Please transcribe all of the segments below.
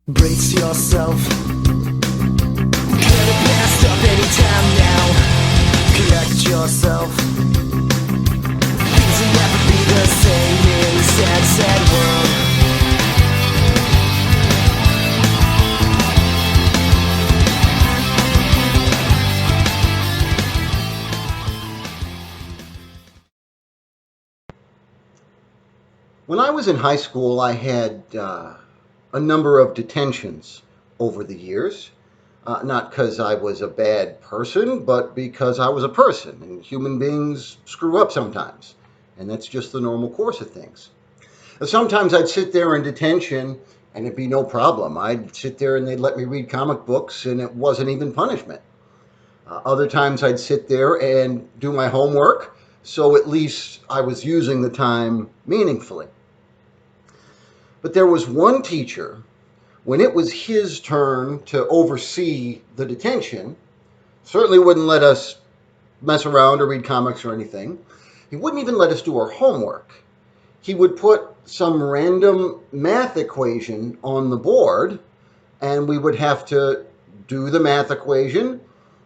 Brace yourself. Get it passed up anytime now. Collect yourself. Things will never be the same in a sad, sad world. When I was in high school, I had a number of detentions over the years. Not because I was a bad person, but because I was a person, and human beings screw up sometimes. And that's just the normal course of things. Sometimes I'd sit there in detention and it'd be no problem. I'd sit there and they'd let me read comic books and it wasn't even punishment. Other times I'd sit there and do my homework, so at least I was using the time meaningfully. But there was one teacher, when it was his turn to oversee the detention, certainly wouldn't let us mess around or read comics or anything. He wouldn't even let us do our homework. He would put some random math equation on the board, and we would have to do the math equation,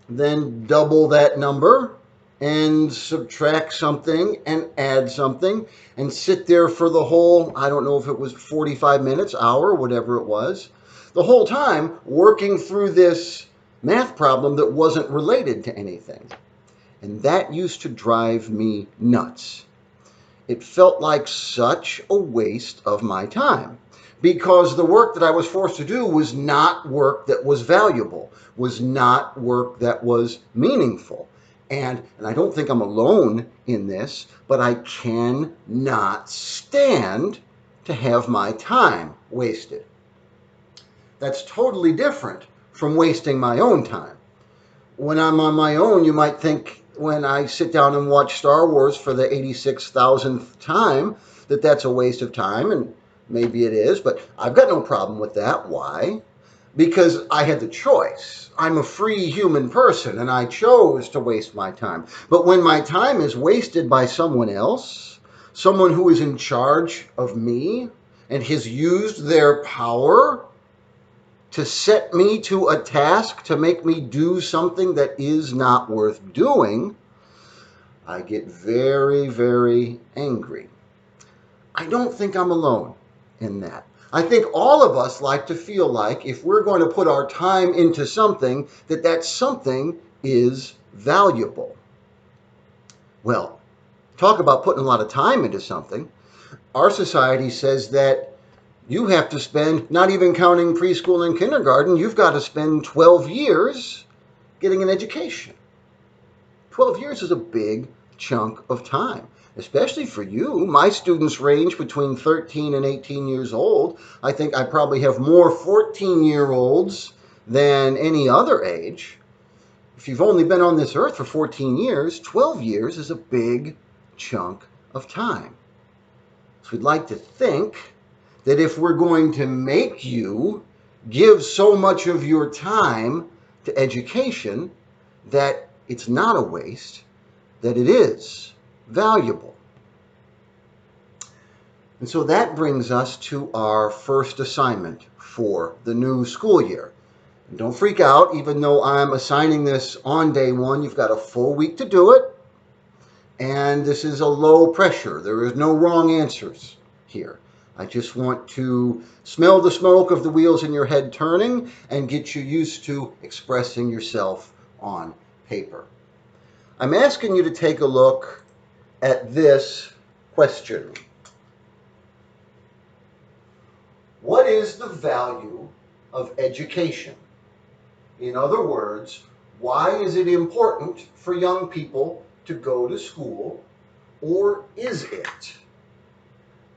then double that number, and subtract something and add something and sit there for the whole, I don't know if it was 45 minutes, hour, whatever it was, the whole time working through this math problem that wasn't related to anything. And that used to drive me nuts. It felt like such a waste of my time because the work that I was forced to do was not work that was valuable, was not work that was meaningful. And I don't think I'm alone in this, but I cannot stand to have my time wasted. That's totally different from wasting my own time. When I'm on my own, you might think when I sit down and watch Star Wars for the 86,000th time that that's a waste of time, and maybe it is, but I've got no problem with that. Why? Because I had the choice. I'm a free human person and I chose to waste my time. But when my time is wasted by someone else, someone who is in charge of me and has used their power to set me to a task to make me do something that is not worth doing, I get very, very angry. I don't think I'm alone in that. I think all of us like to feel like if we're going to put our time into something, that something is valuable. Well, talk about putting a lot of time into something. Our society says that you have to spend, not even counting preschool and kindergarten, you've got to spend 12 years getting an education. 12 years is a big chunk of time. Especially for you. My students range between 13 and 18 years old. I think I probably have more 14-year-olds than any other age. If you've only been on this earth for 14 years, 12 years is a big chunk of time. So we'd like to think that if we're going to make you give so much of your time to education, that it's not a waste, that it is valuable. And so that brings us to our first assignment for the new school year. And don't freak out, even though I'm assigning this on day one, you've got a full week to do it. And this is a low pressure. There is no wrong answers here. I just want to smell the smoke of the wheels in your head turning and get you used to expressing yourself on paper. I'm asking you to take a look at this question. What is the value of education? In other words, why is it important for young people to go to school, or is it?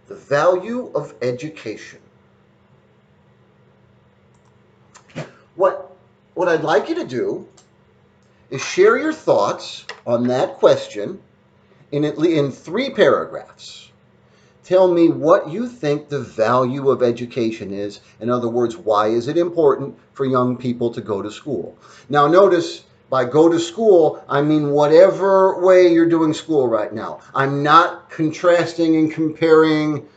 The value of education. What I'd like you to do is share your thoughts on that question in 3 paragraphs. Tell me what you think the value of education is. In other words, why is it important for young people to go to school? Now notice, by go to school, I mean whatever way you're doing school right now. I'm not contrasting and comparing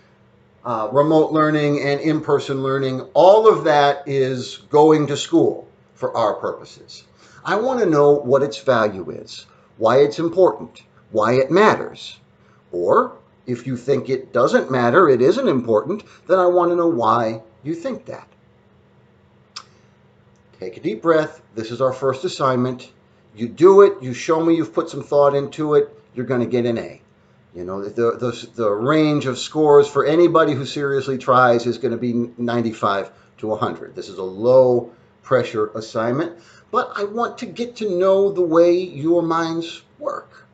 remote learning and in-person learning, all of that is going to school for our purposes. I want to know what its value is, why it's important, why it matters. Or if you think it doesn't matter, it isn't important, then I want to know why you think that. Take a deep breath. This is our first assignment. You do it, you show me you've put some thought into it, you're going to get an A. You know, the range of scores for anybody who seriously tries is going to be 95 to 100. This is a low pressure assignment, but I want to get to know the way your minds work.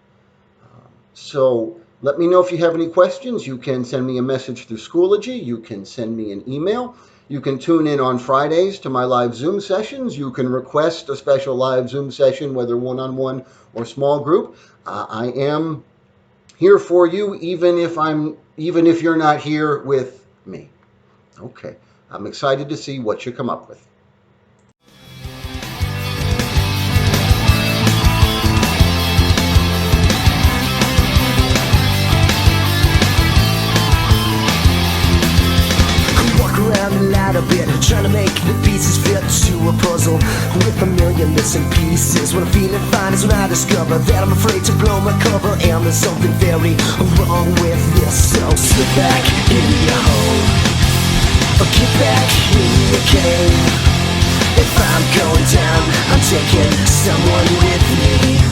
So let me know if you have any questions. You can send me a message through Schoology. You can send me an email. You can tune in on Fridays to my live Zoom sessions. You can request a special live Zoom session, whether one-on-one or small group. I am here for you, even if you're not here with me. Okay, I'm excited to see what you come up with. A bit, trying to make the pieces fit to a puzzle with a million missing pieces. When I'm feeling fine is when I discover that I'm afraid to blow my cover, and there's something very wrong with this. So slip back in your hole, or get back in your cave. If I'm going down, I'm taking someone with me.